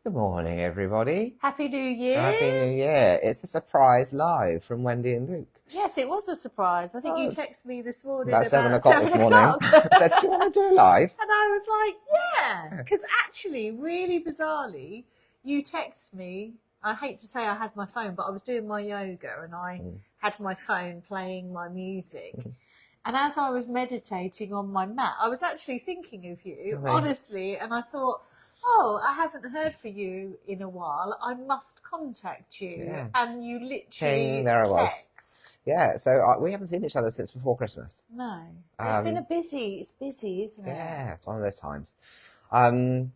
Good morning, everybody. Happy New Year. Happy New Year. It's a surprise live from Wendy and Luke. Yes, it was a surprise. I think you texted me this morning About 7 o'clock this morning. I said, do you want to do a live? And I was like, yeah. Because actually, really bizarrely, you text me. I hate to say I had my phone, but I was doing my yoga and I had my phone playing my music. And as I was meditating on my mat, I was actually thinking of you, honestly, and I thought, oh, I haven't heard from you in a while. I must contact you. Yeah. And you literally text. Yeah, so we haven't seen each other since before Christmas. No. It's been it's busy, isn't it? Yeah, it's one of those times. And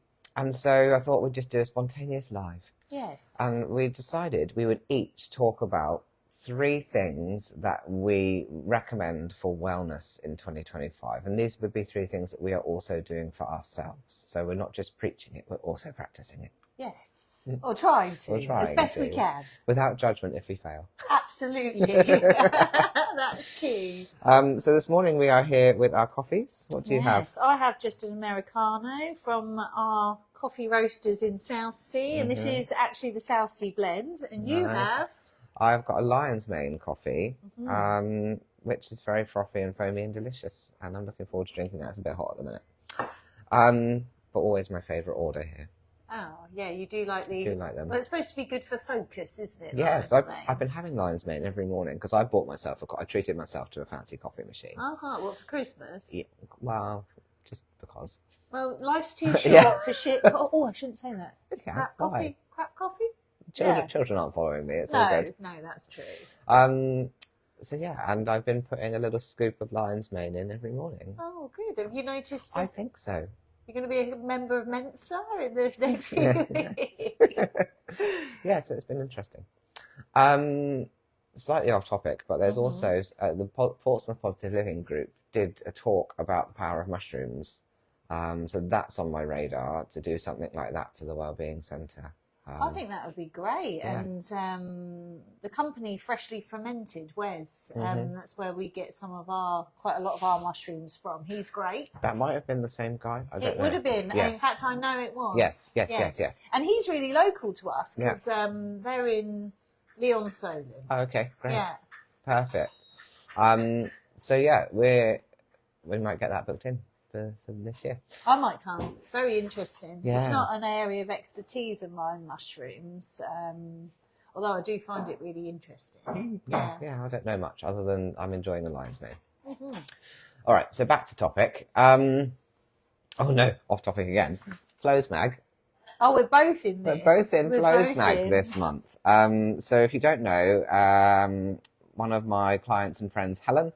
so I thought we'd just do a spontaneous live. Yes. And we decided we would each talk about 3 things that we recommend for wellness in 2025. And these would be 3 things that we are also doing for ourselves. So we're not just preaching it, we're also practicing it. Yes. Or trying to, as best we can. Without judgment if we fail. Absolutely. That's key. So this morning we are here with our coffees. What do you have? Yes, I have just an Americano from our coffee roasters in Southsea. And this is actually the Southsea blend. And you have... I've got a lion's mane coffee, which is very frothy and foamy and delicious. And I'm looking forward to drinking that. It's a bit hot at the minute. But always my favourite order here. Oh, yeah, you do like the... I do like them. Well, it's supposed to be good for focus, isn't it? Yes, I've been having lion's mane every morning because I bought myself I treated myself to a fancy coffee machine. What, for Christmas? Yeah, well, just because. Well, life's too short for shit. Oh, I shouldn't say that. Crap coffee? Crap coffee? Children aren't following me. It's all good. No, that's true. So yeah, and I've been putting a little scoop of lion's mane in every morning. Oh, good. Have you noticed? I think so. You're going to be a member of Mensa in the next few weeks. Yeah, so it's been interesting. Slightly off topic, but there's also the Portsmouth Positive Living Group did a talk about the power of mushrooms. So that's on my radar to do something like that for the Wellbeing Centre. I think that would be great. Yeah. And the company Freshly Fermented, Wes, that's where we get quite a lot of our mushrooms from. He's great. That might have been the same guy. I don't know. It would have been. Yes. In fact, I know it was. Yes. And he's really local to us because they're in Leon Solon. Oh, okay, great. Yeah. Perfect. So yeah, we might get that booked in for this year. I might come. It's very interesting. Yeah. It's not an area of expertise of mine, mushrooms, although I do find it really interesting. Yeah, I don't know much other than I'm enjoying the lion's mane. All right, so back to topic. Oh no, off topic again. Flows Mag. Oh, we're both in this. We're both in Flows Mag this month. So if you don't know, one of my clients and friends, Helen,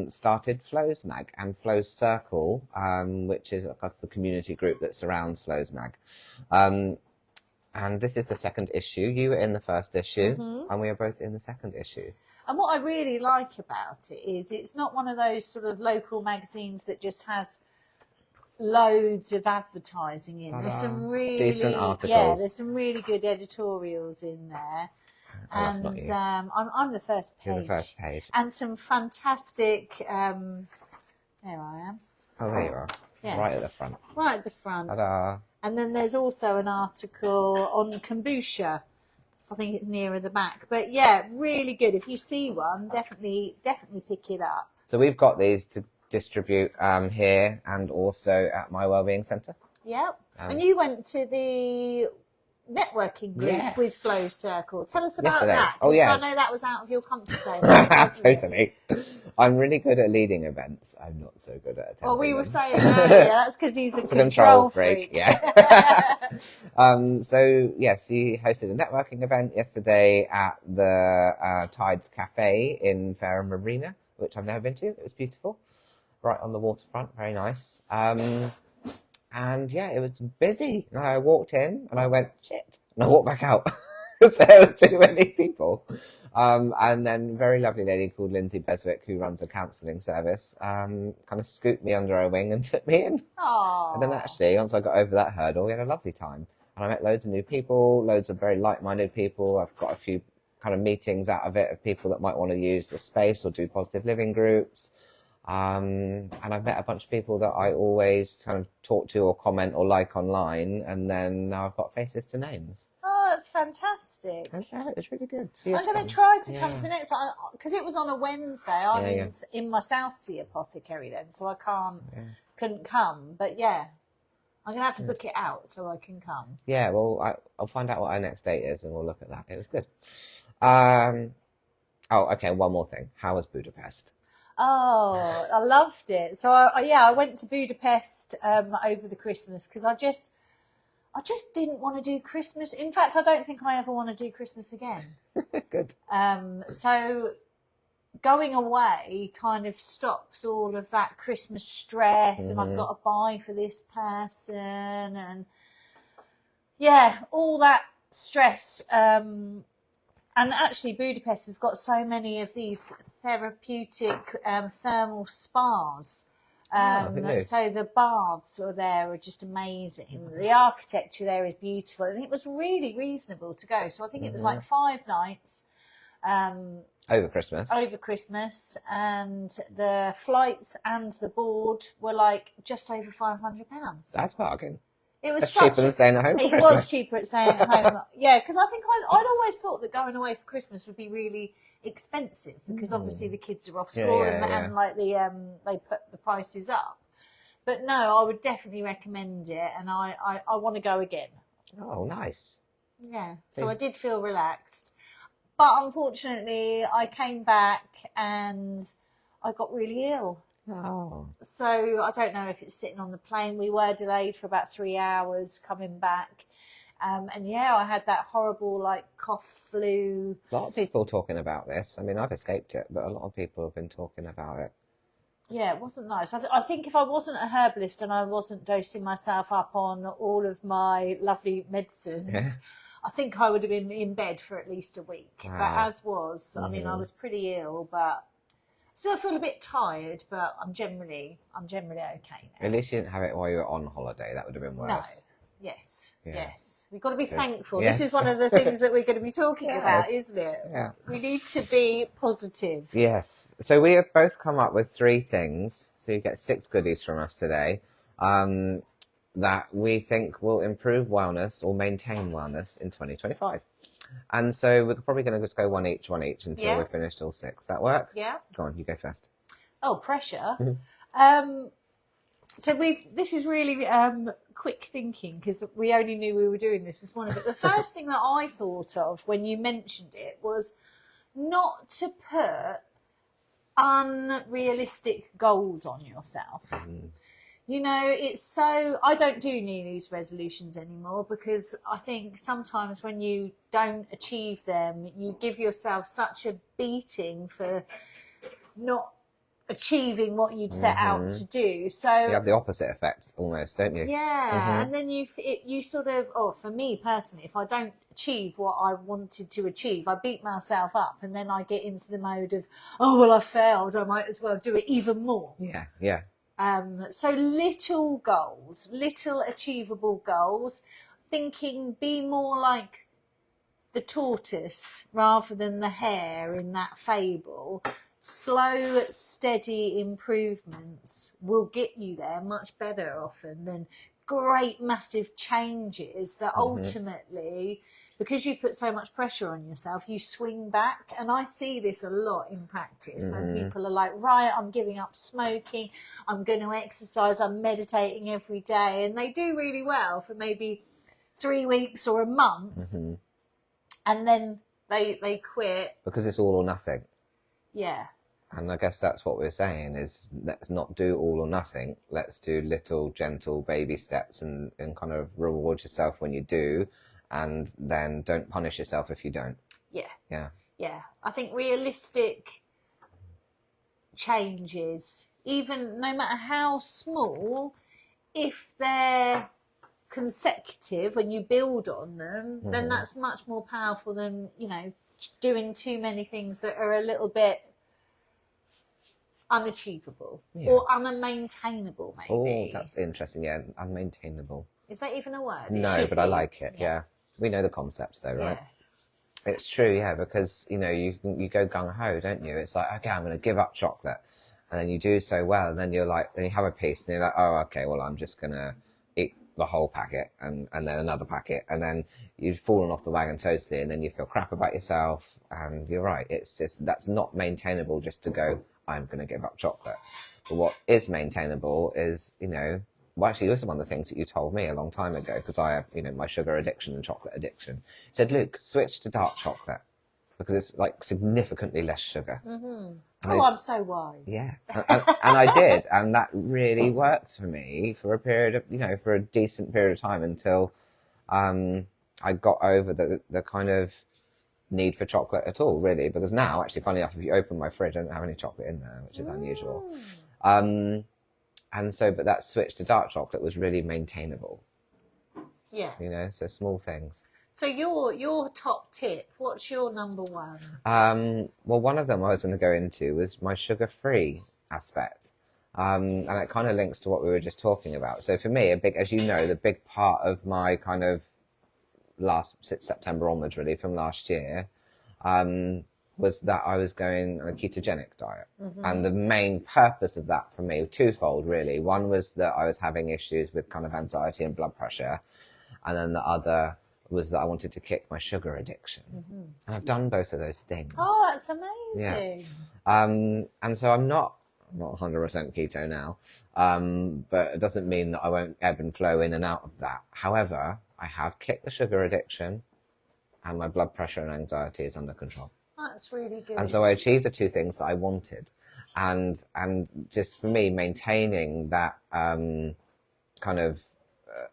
started Flows Mag and Flows Circle, which is the community group that surrounds Flows Mag. And this is the 2nd issue. You were in the 1st issue, and we are both in the 2nd issue. And what I really like about it is it's not one of those sort of local magazines that just has loads of advertising in. There's some really decent articles. Yeah, there's some really good editorials in there. And I'm the first page. You're the first page. And some fantastic. There I am. Oh, there you are. Yes. Right at the front. Right at the front. Ta-da. And then there's also an article on kombucha. So I think it's nearer the back. But yeah, really good. If you see one, definitely pick it up. So we've got these to distribute here and also at my Wellbeing Centre. Yep. And you went to the networking group with Flow Circle. Tell us about that. Oh yeah, I know that was out of your comfort zone. Totally. I'm really good at leading events. I'm not so good at attending. Well, we were saying earlier that's because he's a control freak. Yeah. So yes, he hosted a networking event yesterday at the Tides Cafe in Fareham Marina, which I've never been to. It was beautiful, right on the waterfront. Very nice. And yeah, it was busy. And I walked in and I went, shit. And I walked back out. So there were too many people. And then a very lovely lady called Lindsay Beswick, who runs a counselling service, kind of scooped me under her wing and took me in. Aww. And then actually, once I got over that hurdle, we had a lovely time. And I met loads of new people, loads of very like-minded people. I've got a few kind of meetings out of it of people that might want to use the space or do positive living groups. And I've met a bunch of people that I always kind of talk to or comment or like online, and then now I've got faces to names. Oh, that's fantastic. Yeah, it's really good. I'm going to try to come to the next one, because it was on a Wednesday. I'm Yeah, in my Southsea Apothecary then, so I couldn't come. But yeah, I'm going to have to book it out so I can come. Yeah, well, I'll find out what our next date is and we'll look at that. It was good. Oh, okay, one more thing. How was Budapest? Oh, I loved it. So I went to Budapest over the Christmas because I just didn't want to do Christmas. In fact, I don't think I ever want to do Christmas again. Good. So going away kind of stops all of that Christmas stress, and I've got to buy for this person, and yeah, all that stress. And actually, Budapest has got so many of these therapeutic thermal spas. So the baths are just amazing. The architecture there is beautiful, and it was really reasonable to go. So I think it was like 5 nights over Christmas, and the flights and the board were like just over £500. That's bargain. It was cheaper than staying at home for Christmas. It was cheaper at staying at home. Yeah, because I think I'd always thought that going away for Christmas would be really expensive, because obviously the kids are off school and like they put the prices up. But no, I would definitely recommend it, and I want to go again. Oh, nice. Yeah, so I did feel relaxed. But unfortunately, I came back and I got really ill. Oh. So I don't know if it's sitting on the plane. We were delayed for about 3 hours coming back. And yeah, I had that horrible like cough, flu. A lot of people talking about this. I mean, I've escaped it, but a lot of people have been talking about it. Yeah, it wasn't nice. I think if I wasn't a herbalist and I wasn't dosing myself up on all of my lovely medicines, I think I would have been in bed for at least a week. Wow. But as was, I mean, I was pretty ill, but still feel a bit tired, but I'm generally okay now. At least you didn't have it while you were on holiday. That would have been worse. No. Yes. We've got to be thankful. Yes. This is one of the things that we're going to be talking about, isn't it? Yeah. We need to be positive. Yes. So we have both come up with 3 things. So you get 6 goodies from us today that we think will improve wellness or maintain wellness in 2025. And so we're probably going to just go one each until we've finished all 6. That work? Yeah. Go on, you go first. Oh, pressure. So this is really quick thinking, because we only knew we were doing this morning. But the first thing that I thought of when you mentioned it was not to put unrealistic goals on yourself. You know, it's so, I don't do New Year's resolutions anymore, because I think sometimes when you don't achieve them, you give yourself such a beating for not achieving what you'd set out to do. So you have the opposite effect almost, don't you? Yeah, and then you sort of, for me personally, if I don't achieve what I wanted to achieve, I beat myself up, and then I get into the mode of, I failed, I might as well do it even more. Yeah. So little goals, little achievable goals, thinking be more like the tortoise rather than the hare in that fable. Slow, steady improvements will get you there much better often than great, massive changes that ultimately, because you've put so much pressure on yourself, you swing back. And I see this a lot in practice when people are like, right, I'm giving up smoking, I'm going to exercise, I'm meditating every day. And they do really well for maybe 3 weeks or a month. And then they quit. Because it's all or nothing. Yeah. And I guess that's what we're saying is, let's not do all or nothing. Let's do little, gentle baby steps and kind of reward yourself when you do. And then don't punish yourself if you don't. Yeah. I think realistic changes, even no matter how small, if they're consecutive and you build on them, then that's much more powerful than, doing too many things that are a little bit unachievable or unmaintainable, maybe. Oh, that's interesting. Yeah, unmaintainable. Is that even a word? No, but I like it. Yeah. We know the concepts though, right? It's true, because you go gung ho, don't you? It's like, okay, I'm going to give up chocolate, And then you do so well, and then you're like, then you have a piece, and you're like, oh, okay, well, I'm just gonna eat the whole packet, and then another packet, and then you've fallen off the wagon totally, and then you feel crap about yourself. And you're right, it's just, that's not maintainable just to go, I'm gonna give up chocolate. But what is maintainable is, you know, well, actually, this is one of the things that you told me a long time ago, because I have, you know, my sugar addiction and chocolate addiction. You said, Luke, switch to dark chocolate because it's like significantly less sugar. I'm so wise. Yeah, and I did, and that really worked for me for a period of, you know, for a decent period of time until I got over the kind of need for chocolate at all, really. Because now, actually, funny enough, if you open my fridge, I don't have any chocolate in there, which is unusual. And so, but that switch to dark chocolate was really maintainable. Yeah. You know, so small things. So your top tip, what's your number one? Well, one of them I was going to go into was my sugar-free aspect. And it kind of links to what we were just talking about. So for me, as you know, the big part of my kind of since September onwards, really, from last year, was that I was going on a ketogenic diet. And the main purpose of that for me, twofold, really. One was that I was having issues with kind of anxiety and blood pressure. And then the other was that I wanted to kick my sugar addiction. And I've done both of those things. Oh, that's amazing. Yeah. And so I'm not 100% keto now, but it doesn't mean that I won't ebb and flow in and out of that. However, I have kicked the sugar addiction, and my blood pressure and anxiety is under control. That's really good. And so I achieved the two things that I wanted. And just for me, maintaining that kind of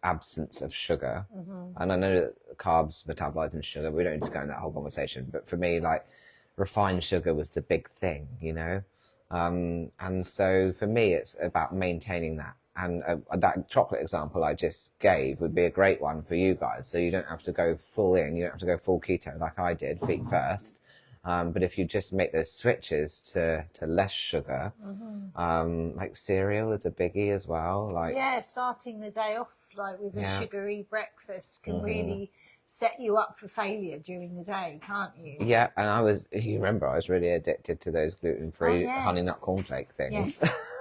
absence of sugar. And I know that carbs metabolize into sugar. We don't need to go in that whole conversation. But for me, like, refined sugar was the big thing, you know? And so for me, it's about maintaining that. And that chocolate example I just gave would be a great one for you guys. So you don't have to go full in. You don't have to go full keto like I did, feet first. But if you just make those switches to less sugar, like cereal is a biggie as well. Like, yeah, starting the day off like with a sugary breakfast can really set you up for failure during the day, can't you? Yeah, and you remember, I was really addicted to those gluten-free honey nut cornflake things. Yes.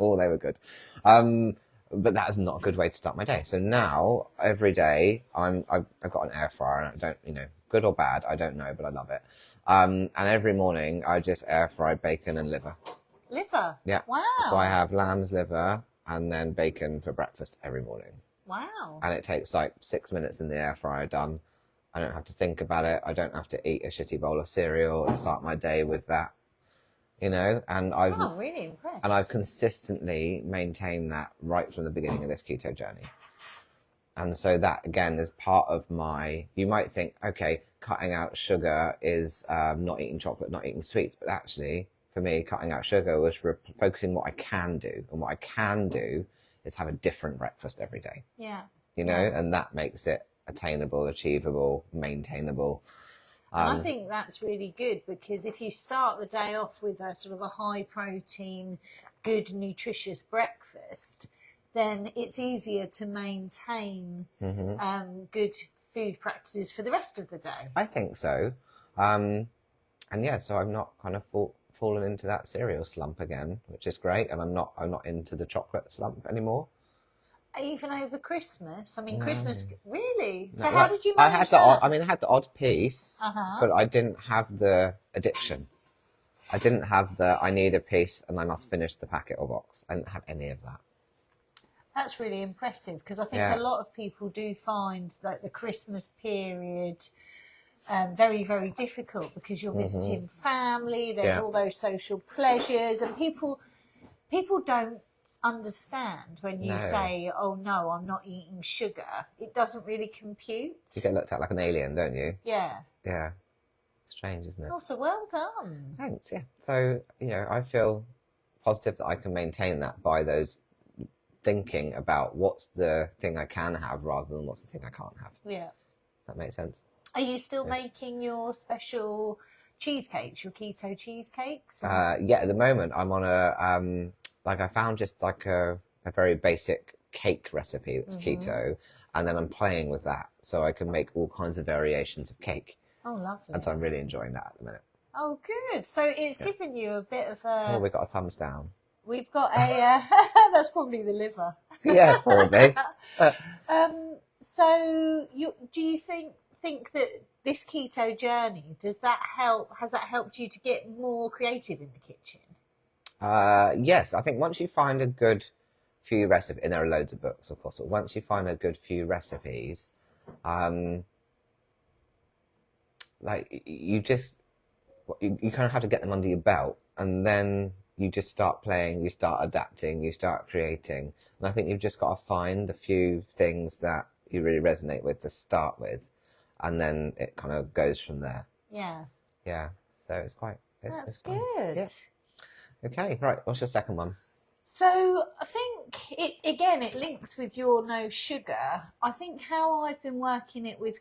Oh, they were good. But that is not a good way to start my day. So now, every day, I've got an air fryer, and I don't, you know, good or bad, I don't know, but I love it. And every morning, I just air fry bacon and liver. Liver? Yeah. Wow. So I have lamb's liver and then bacon for breakfast every morning. Wow. And it takes like 6 minutes in the air fryer done. I don't have to think about it. I don't have to eat a shitty bowl of cereal and start my day with that, you know. And I'm really impressed. And I've consistently maintained that right from the beginning of this keto journey. And so that, again, is part of you might think, okay, cutting out sugar is not eating chocolate, not eating sweets. But actually, for me, cutting out sugar was focusing what I can do. And what I can do is have a different breakfast every day. Yeah. You know, and that makes it attainable, achievable, maintainable. I think that's really good, because if you start the day off with a sort of a high protein, good nutritious breakfast, then it's easier to maintain good food practices for the rest of the day. I think so. And yeah, so I'm not kind of fallen into that cereal slump again, which is great. And I'm not into the chocolate slump anymore. Even over Christmas? I mean, no. Christmas, really? So no, how did you manage that? I had the odd piece, but I didn't have the addiction. I didn't have I need a piece and I must finish the packet or box. I didn't have any of that. That's really impressive, because I think a lot of people do find that the Christmas period very, very difficult, because you're visiting family, there's all those social pleasures, and people don't understand when you say, oh no, I'm not eating sugar. It doesn't really compute. You get looked at like an alien, don't you? Yeah. Yeah. Strange, isn't it? Oh, so well done. Thanks, yeah. So, you know, I feel positive that I can maintain that by those thinking about what's the thing I can have rather than what's the thing I can't have. Yeah. That makes sense. Are you still making your special cheesecakes, your keto cheesecakes? Yeah, at the moment I'm on I found just like a very basic cake recipe that's keto, and then I'm playing with that so I can make all kinds of variations of cake. Oh, lovely. And so I'm really enjoying that at the minute. Oh, good. So it's given you a bit of a... Oh, we got a thumbs down. We've got a, that's probably the liver. Yeah, probably. So do you think that this keto journey, has that helped you to get more creative in the kitchen? Yes, I think once you find a good few recipes, and there are loads of books, of course, but once you find a good few recipes, like you kind of have to get them under your belt, and then you just start playing, you start adapting, you start creating. And I think you've just got to find the few things that you really resonate with to start with, and then it kind of goes from there. Yeah. Yeah. So it's quite. That's good. Yeah. Okay. Right. What's your second one? So I think it links with your no sugar. I think how I've been working it with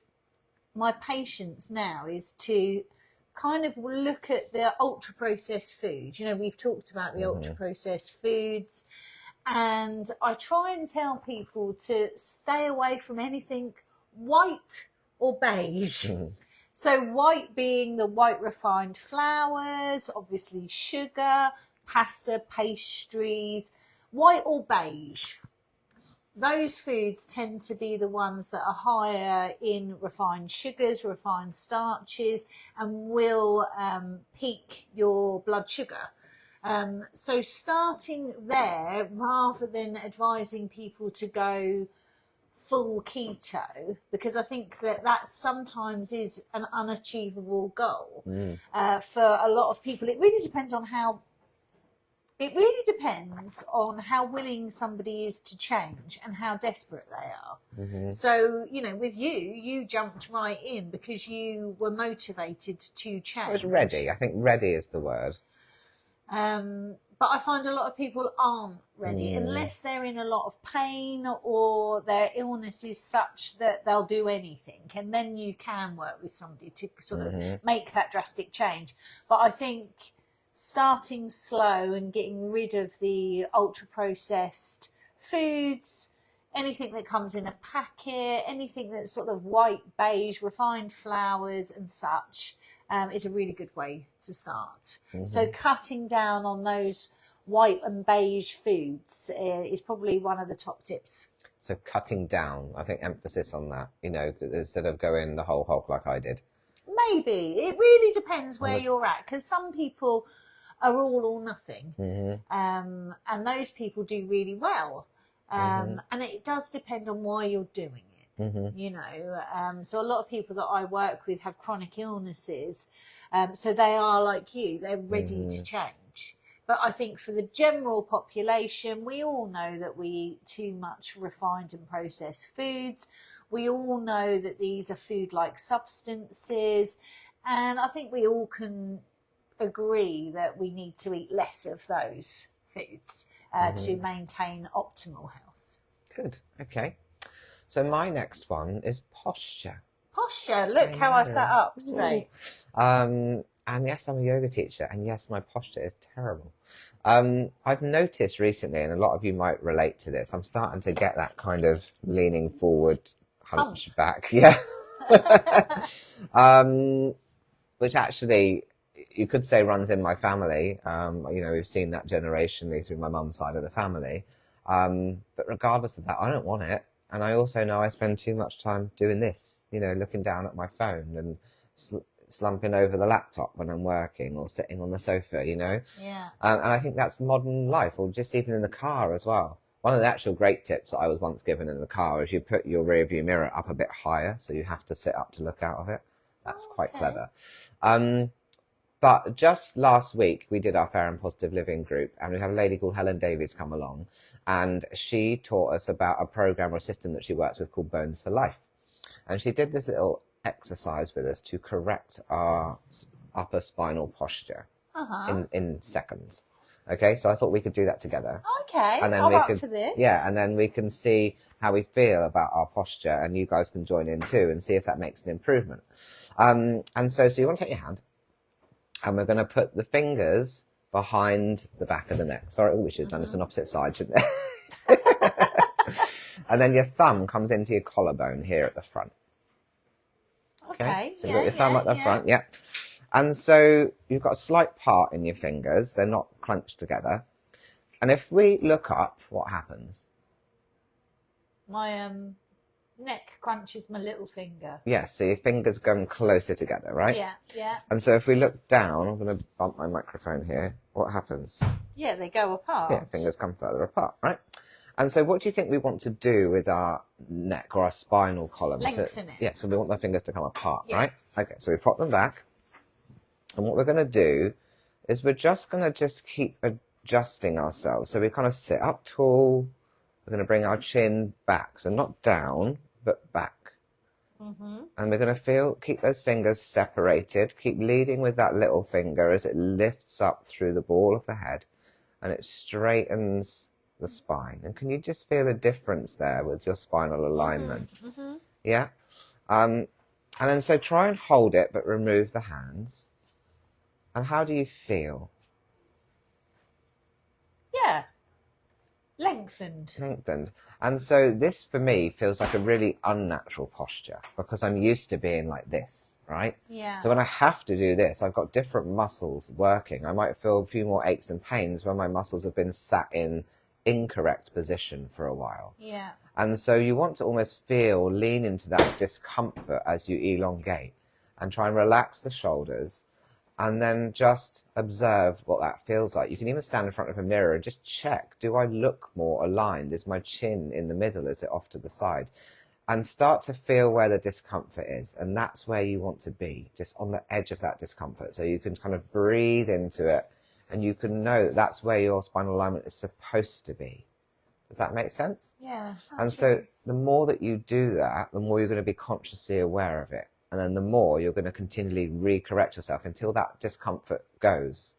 my patients now is to kind of look at the ultra processed foods. You know, we've talked about the ultra processed foods, and I try and tell people to stay away from anything white or beige. So white being the white refined flours, obviously sugar, pasta, pastries, white or beige. Those foods tend to be the ones that are higher in refined sugars, refined starches, and will peak your blood sugar. So starting there, rather than advising people to go full keto, because I think that sometimes is an unachievable goal for a lot of people. It really depends on how willing somebody is to change and how desperate they are. So, you know, with you jumped right in because you were motivated to change. I was ready. I think ready is the word. But I find a lot of people aren't ready unless they're in a lot of pain or their illness is such that they'll do anything. And then you can work with somebody to sort of make that drastic change. But I think starting slow and getting rid of the ultra processed foods, anything that comes in a packet, anything that's sort of white, beige, refined flours and such, is a really good way to start. So cutting down on those white and beige foods is probably one of the top tips. So cutting down, I think emphasis on that, you know, instead of going the whole hog like I did. Maybe. It really depends where you're at, because some people are all or nothing. And those people do really well. And it does depend on why you're doing it. You know, so a lot of people that I work with have chronic illnesses. So they are like you, they're ready to change. But I think for the general population, we all know that we eat too much refined and processed foods. We all know that these are food-like substances. And I think we all can agree that we need to eat less of those foods to maintain optimal health. Good. Okay. So my next one is posture. Posture. Look how I sat up straight. And yes, I'm a yoga teacher, and yes, my posture is terrible. I've noticed recently, and a lot of you might relate to this, I'm starting to get that kind of leaning forward, hunchback. Yeah. Which actually, you could say runs in my family. You know, we've seen that generationally through my mum's side of the family. But regardless of that, I don't want it. And I also know I spend too much time doing this, you know, looking down at my phone and slumping over the laptop when I'm working or sitting on the sofa, you know. Yeah. And I think that's modern life, or just even in the car as well. One of the actual great tips that I was once given in the car is you put your rear view mirror up a bit higher, so you have to sit up to look out of it. That's quite clever. But just last week, we did our Fareham Positive Living group, and we had a lady called Helen Davies come along, and she taught us about a program or system that she works with called Bones for Life. And she did this little exercise with us to correct our upper spinal posture in seconds. Okay, so I thought we could do that together. Okay, and then I'm up for this. Yeah, and then we can see how we feel about our posture, and you guys can join in too and see if that makes an improvement. And so you want to take your hand, and we're going to put the fingers behind the back of the neck. Sorry, we should have done this on opposite side, shouldn't we? And then your thumb comes into your collarbone here at the front. Okay. So you've got your thumb at the front, yeah. And so you've got a slight part in your fingers. They're not clenched together. And if we look up, what happens? My neck crunches my little finger. Yeah, so your fingers come closer together, right? Yeah, yeah. And so if we look down, I'm going to bump my microphone here. What happens? Yeah, they go apart. Yeah, fingers come further apart, right? And so what do you think we want to do with our neck or our spinal column? Lengthen it. Yeah, so we want the fingers to come apart, Yes. right? Okay, so we pop them back. And what we're going to do is we're just going to just keep adjusting ourselves. So we kind of sit up tall. We're going to bring our chin back. So not down, but back. And we're going to keep those fingers separated. Keep leading with that little finger as it lifts up through the ball of the head. And it straightens the spine. And can you just feel a difference there with your spinal alignment? Yeah? And then so try and hold it, but remove the hands. And how do you feel? Yeah. Lengthened. And so this, for me, feels like a really unnatural posture because I'm used to being like this, right? Yeah. So when I have to do this, I've got different muscles working. I might feel a few more aches and pains when my muscles have been sat in incorrect position for a while. Yeah. And so you want to almost lean into that discomfort as you elongate and try and relax the shoulders. And then just observe what that feels like. You can even stand in front of a mirror and just check, do I look more aligned? Is my chin in the middle? Is it off to the side? And start to feel where the discomfort is. And that's where you want to be, just on the edge of that discomfort. So you can kind of breathe into it and you can know that that's where your spinal alignment is supposed to be. Does that make sense? Yeah. And so the more that you do that, the more you're going to be consciously aware of it. And then the more you're going to continually recorrect yourself until that discomfort goes,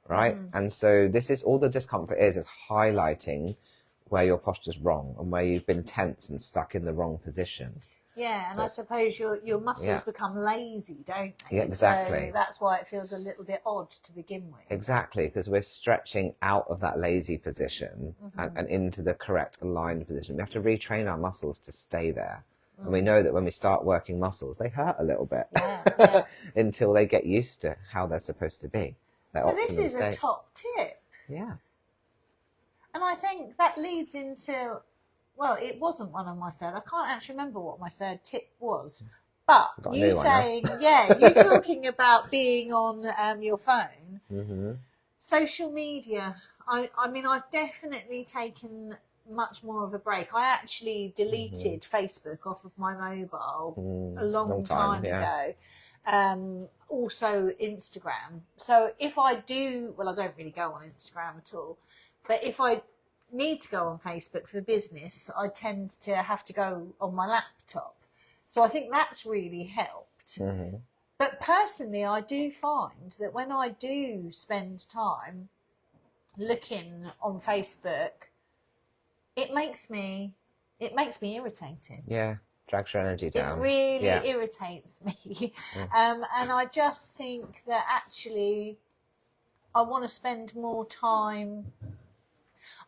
right? And so this is all the discomfort is highlighting where your posture's wrong and where you've been tense and stuck in the wrong position. Yeah, and I suppose your muscles become lazy, don't they? Yeah, exactly. So that's why it feels a little bit odd to begin with. Exactly, because we're stretching out of that lazy position and into the correct aligned position. We have to retrain our muscles to stay there. And we know that when we start working muscles, they hurt a little bit until they get used to how they're supposed to be. So this is a top tip. Yeah. And I think that leads into, well, it wasn't one of my third. I can't actually remember what my third tip was. But you saying, you talking about being on your phone, social media. I mean, I've definitely taken much more of a break. I actually deleted Facebook off of my mobile a long time ago. Also Instagram. So if I do, well, I don't really go on Instagram at all, but if I need to go on Facebook for business, I tend to have to go on my laptop. So I think that's really helped. But personally, I do find that when I do spend time looking on Facebook, it makes me irritated. Yeah, drags your energy down. It really irritates me. And I just think that actually I want to spend more time.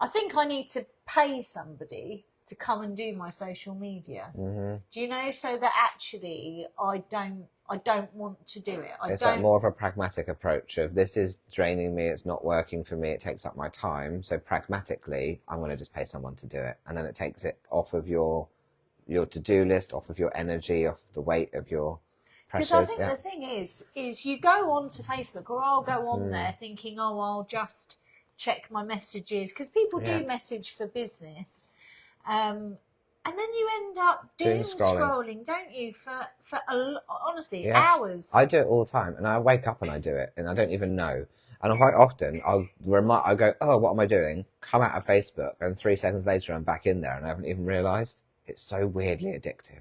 I think I need to pay somebody to come and do my social media. Do you know? So that actually I don't want to do it. It's like more of a pragmatic approach of this is draining me, it's not working for me, it takes up my time. So pragmatically, I'm going to just pay someone to do it. And then it takes it off of your to-do list, off of your energy, off the weight of your pressures. Because I think the thing is you go onto Facebook, or I'll go on there thinking, oh, I'll just check my messages. Because people do message for business. And then you end up doom scrolling, don't you? For honestly, hours. I do it all the time, and I wake up and I do it, and I don't even know. And quite often, I'll go, oh, what am I doing? Come out of Facebook, and 3 seconds later, I'm back in there, and I haven't even realised. It's so weirdly addictive.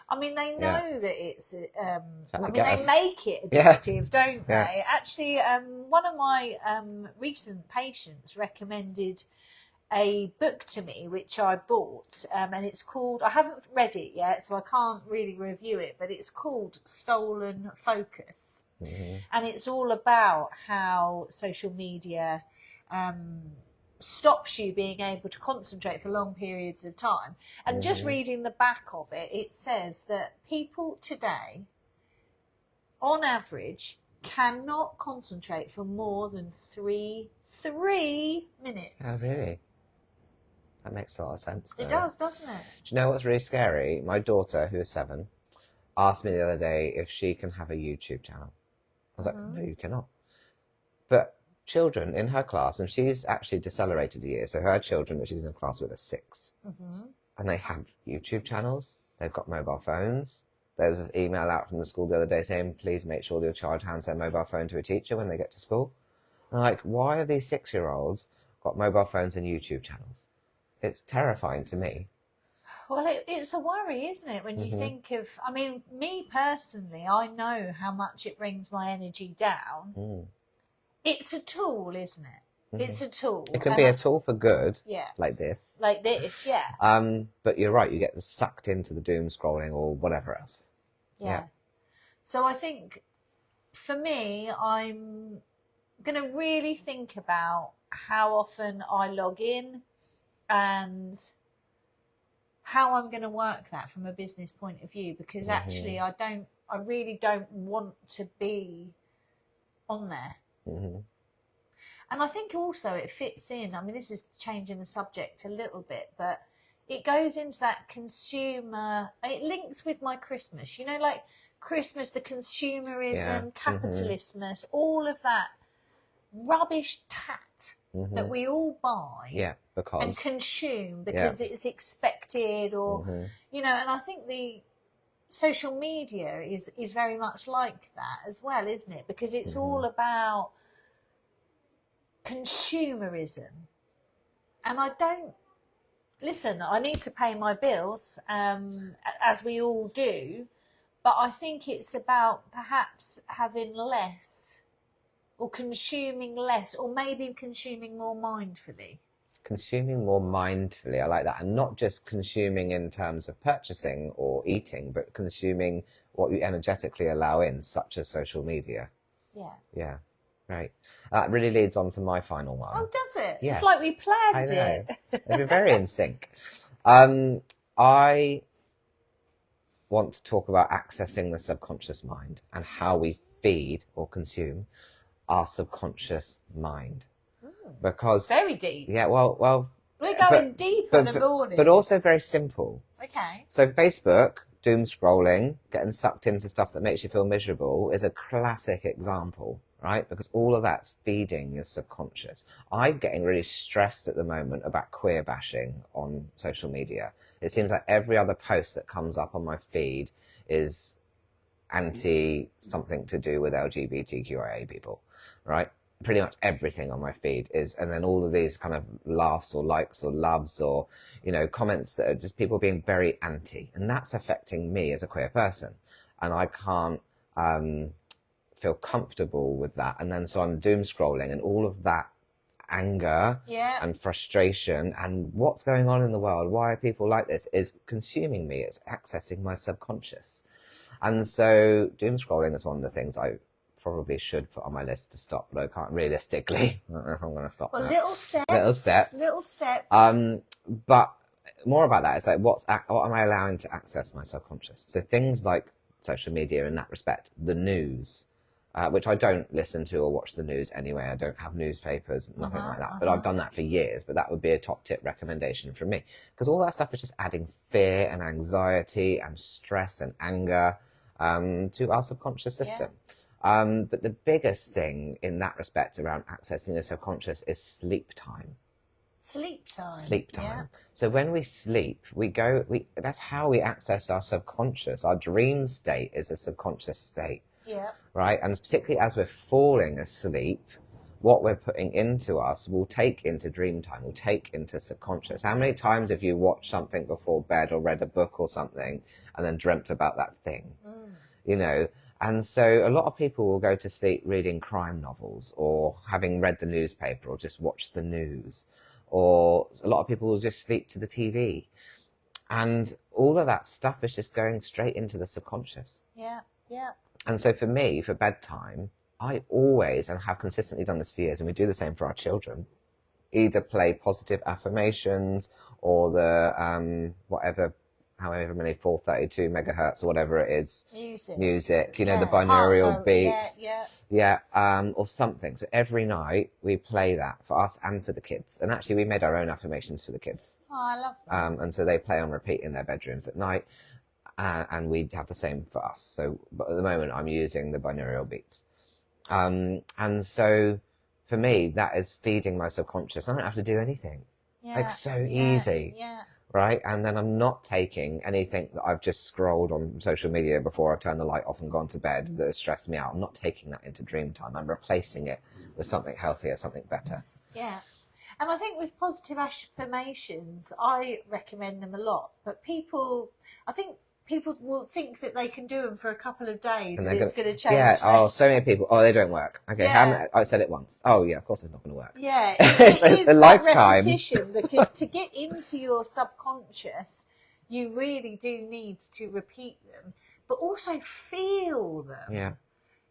I mean, they know that it's. They make it addictive, don't they? Actually, one of my recent patients recommended a book to me, which I bought, and it's called, I haven't read it yet, so I can't really review it, but it's called Stolen Focus. And it's all about how social media stops you being able to concentrate for long periods of time. And just reading the back of it, it says that people today, on average, cannot concentrate for more than 3 minutes. Oh, really? That makes a lot of sense, though. It does, doesn't it? Do you know what's really scary? My daughter, who is 7, asked me the other day if she can have a YouTube channel. I was like, no, you cannot. But children in her class, and she's actually decelerated a year, so her children that she's in class with are 6. And they have YouTube channels. They've got mobile phones. There was an email out from the school the other day saying, please make sure your child hands their mobile phone to a teacher when they get to school. And I'm like, why have these 6-year-olds got mobile phones and YouTube channels? It's terrifying to me. Well, it's a worry, isn't it? When you think of, I mean, me personally, I know how much it brings my energy down. It's a tool, isn't it? It's a tool. It can be a tool for good, yeah, like this. Like this, yeah. But you're right, you get sucked into the doom scrolling or whatever else. Yeah. So I think for me, I'm going to really think about how often I log in and how I'm going to work that from a business point of view, because actually I really don't want to be on there. And I think also it fits in, I mean, this is changing the subject a little bit, but it goes into that consumer, it links with my Christmas, you know, like Christmas, the consumerism, capitalism, all of that rubbish tat that we all buy and consume because it's expected, or, you know, and I think the social media is very much like that as well, isn't it? Because it's all about consumerism. And I don't, listen, I need to pay my bills, as we all do, but I think it's about perhaps having less, or consuming less, or maybe consuming more mindfully. Consuming more mindfully, I like that. And not just consuming in terms of purchasing or eating, but consuming what you energetically allow in, such as social media. Yeah. Right. That really leads on to my final one. Oh, does it? Yes. It's like we planned it. They've been very in sync. I want to talk about accessing the subconscious mind and how we feed or consume our subconscious mind. Because very deep. Yeah, well, we're going deep in the morning. But also very simple. Okay. So Facebook, doom scrolling, getting sucked into stuff that makes you feel miserable is a classic example, right? Because all of that's feeding your subconscious. I'm getting really stressed at the moment about queer bashing on social media. It seems like every other post that comes up on my feed is anti something to do with LGBTQIA people, right? Pretty much everything on my feed is, and then all of these kind of laughs or likes or loves or, you know, comments that are just people being very anti, and that's affecting me as a queer person, and I can't feel comfortable with that. And then so I'm doom scrolling, and all of that anger and frustration and what's going on in the world, why are people like this, is consuming me. It's accessing my subconscious. And so doom scrolling is one of the things I probably should put on my list to stop, but I can't realistically. I don't know if I'm going to stop. Well, now. Little steps. But more about that. It's like, what am I allowing to access my subconscious? So things like social media in that respect, the news, which I don't listen to or watch the news anyway. I don't have newspapers, nothing like that. But I've done that for years. But that would be a top tip recommendation from me, because all that stuff is just adding fear and anxiety and stress and anger to our subconscious system. But the biggest thing in that respect around accessing the subconscious is sleep time. Sleep time. Yeah. So when we sleep, that's how we access our subconscious. Our dream state is a subconscious state. Yeah. Right? And particularly as we're falling asleep, what we're putting into us will take into dream time, will take into subconscious. How many times have you watched something before bed or read a book or something and then dreamt about that thing? You know? And so a lot of people will go to sleep reading crime novels or having read the newspaper or just watched the news. Or a lot of people will just sleep to the TV. And all of that stuff is just going straight into the subconscious. Yeah. And so for me, for bedtime, I always, and have consistently done this for years, and we do the same for our children, either play positive affirmations or the whatever however many 432 megahertz or whatever it is. Music, you know, the Yeah, binaural beats. Yeah. Or something. So every night we play that for us and for the kids. And actually we made our own affirmations for the kids. Oh, I love that. And so they play on repeat in their bedrooms at night. And we have the same for us. So, but at the moment I'm using the binaural beats. And so for me, that is feeding my subconscious. I don't have to do anything. Like so easy. Yeah. Right? And then I'm not taking anything that I've just scrolled on social media before I've turned the light off and gone to bed that has stressed me out. I'm not taking that into dream time. I'm replacing it with something healthier, something better. Yeah. And I think with positive affirmations, I recommend them a lot. But people will think that they can do them for a couple of days and it's going to change. Yeah, so many people. Oh, they don't work. Okay, I said it once. Oh, yeah, of course it's not going to work. Yeah, it's a lifetime. Repetition, because to get into your subconscious, you really do need to repeat them, but also feel them. Yeah.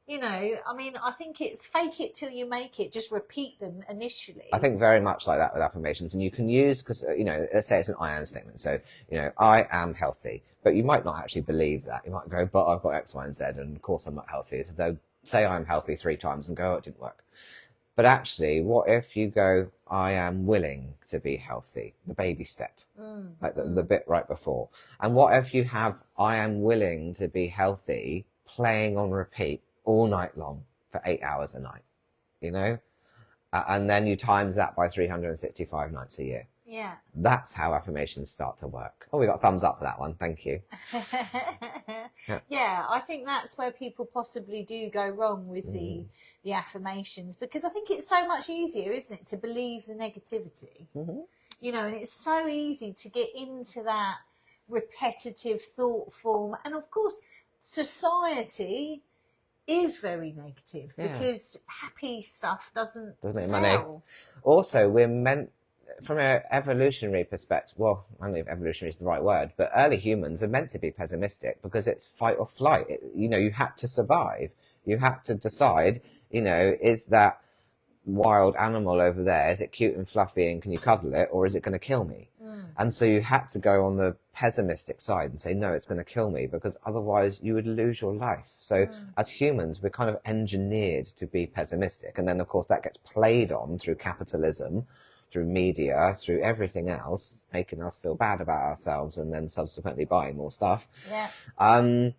You know, I mean, I think it's fake it till you make it. Just repeat them initially. I think very much like that with affirmations. And you can use, because, you know, let's say it's an I am statement. So, you know, I am healthy. But you might not actually believe that. You might go, but I've got X, Y, and Z, and of course I'm not healthy. So they'll say I'm healthy 3 times and go, oh, it didn't work. But actually, what if you go, I am willing to be healthy? The baby step, like the bit right before. And what if you have, I am willing to be healthy, playing on repeat all night long for 8 hours a night, you know? And then you times that by 365 nights a year. Yeah. That's how affirmations start to work. Oh, we got a thumbs up for that one. Thank you. Yeah, I think that's where people possibly do go wrong with the affirmations, because I think it's so much easier, isn't it, to believe the negativity? You know, and it's so easy to get into that repetitive thought form. And of course, society is very negative because happy stuff doesn't make sell. money. Also, we're meant, from an evolutionary perspective, well, I don't know if evolutionary is the right word, but early humans are meant to be pessimistic because it's fight or flight. You know, you had to survive. You had to decide, you know, is that wild animal over there, is it cute and fluffy and can you cuddle it, or is it going to kill me? And so you had to go on the pessimistic side and say, no, it's going to kill me, because otherwise you would lose your life. So as humans, we're kind of engineered to be pessimistic. And then, of course, that gets played on through capitalism, through media, through everything else, making us feel bad about ourselves and then subsequently buying more stuff. And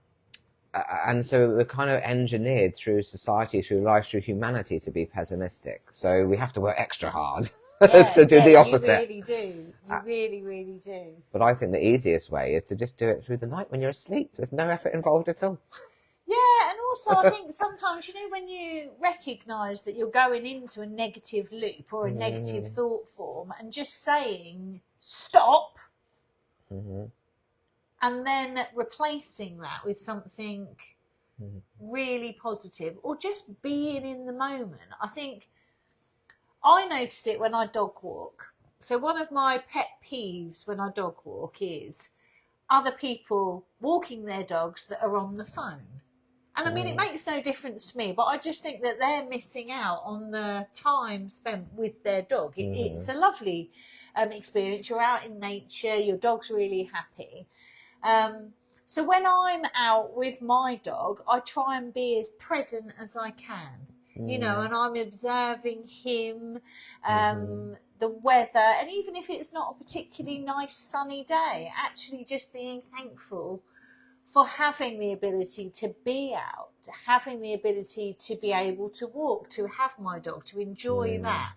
so we're kind of engineered through society, through life, through humanity to be pessimistic. So we have to work extra hard to do the opposite. You really do. You really, really do. But I think the easiest way is to just do it through the night when you're asleep. There's no effort involved at all. Yeah, and also I think sometimes, you know, when you recognise that you're going into a negative loop or a negative thought form, and just saying stop, and then replacing that with something really positive, or just being in the moment. I think I notice it when I dog walk. So one of my pet peeves when I dog walk is other people walking their dogs that are on the phone. And I mean, it makes no difference to me, but I just think that they're missing out on the time spent with their dog. It's a lovely experience. You're out in nature, your dog's really happy. So when I'm out with my dog, I try and be as present as I can, you know, and I'm observing him, the weather, and even if it's not a particularly nice sunny day, actually just being thankful for having the ability to be out, having the ability to be able to walk, to have my dog, to enjoy that,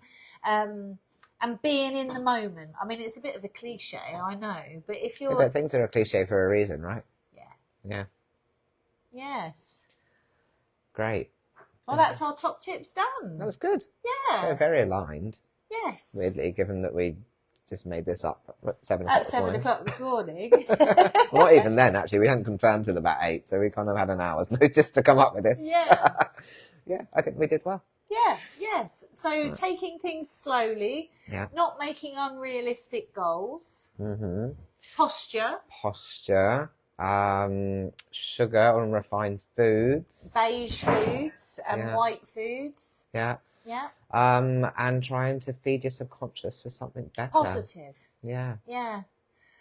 and being in the moment. I mean, it's a bit of a cliche, I know, but if you're... But things are a cliche for a reason, right? Yeah. Yes. Great. Well, that's our top tips done. That was good. Yeah. They're very aligned. Yes. Weirdly, given that we just made this up at 7 o'clock this morning. Well, not even then, actually. We hadn't confirmed till about 8, so we kind of had an hour's notice to come up with this. Yeah. Yeah, I think we did well. Yeah, yes. So taking things slowly, not making unrealistic goals, posture, sugar and refined foods, beige foods and white foods. Yeah. And trying to feed your subconscious with something better. Positive. Yeah. Yeah.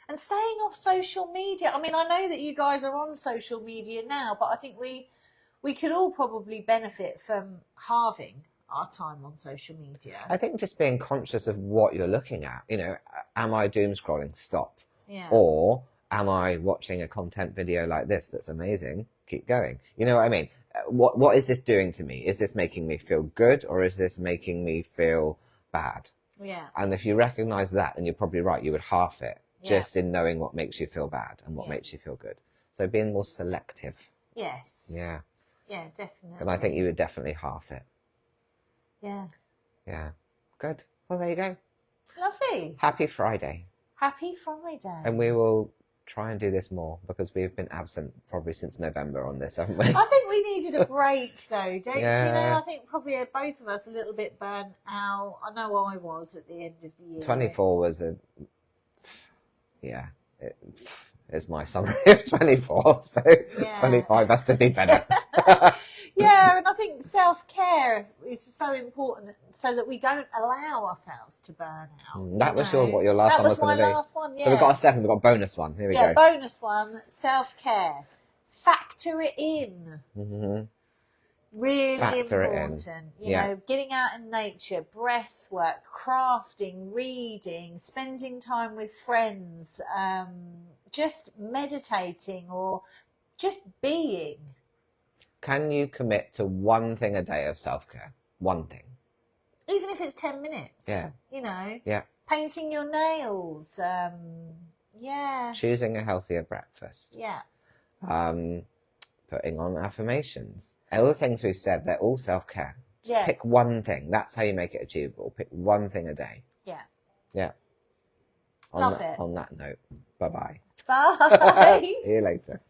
And staying off social media. I mean, I know that you guys are on social media now, but I think we could all probably benefit from halving our time on social media. I think just being conscious of what you're looking at. You know, am I doom scrolling? Stop. Yeah. Or am I watching a content video like this that's amazing? Keep going. You know what I mean? What is this doing to me? Is this making me feel good, or is this making me feel bad? Yeah. And if you recognize that, then you're probably right. You would half it just in knowing what makes you feel bad and what makes you feel good. So being more selective. Yes. Yeah. Yeah, definitely. And I think you would definitely half it. Yeah. Yeah. Good. Well, there you go. Lovely. Happy Friday. Happy Friday. And we will try and do this more, because we've been absent probably since November on this, haven't we? I think we needed a break, though, don't you Yeah. know? I think probably both of us a little bit burnt out. I know I was at the end of the year. 24 was it's my summary of 24, so 25 has to be better. Yeah, and I think self-care is so important so that we don't allow ourselves to burn out. That was what your last one was going to be. That was my last one, yeah. So we've got a 7, we've got a bonus one. Here we go. Yeah, bonus one, self-care. Factor it in. Mm-hmm. Really Factor it in. important. You know, getting out in nature, breath work, crafting, reading, spending time with friends, just meditating or just being. Can you commit to one thing a day of self-care? One thing. Even if it's 10 minutes. Yeah. You know. Yeah. Painting your nails. Yeah. Choosing a healthier breakfast. Yeah. Putting on affirmations. All the things we've said, they're all self-care. Just pick one thing. That's how you make it achievable. Pick one thing a day. Yeah. Yeah. Love it. On that note, bye-bye. Bye. See you later.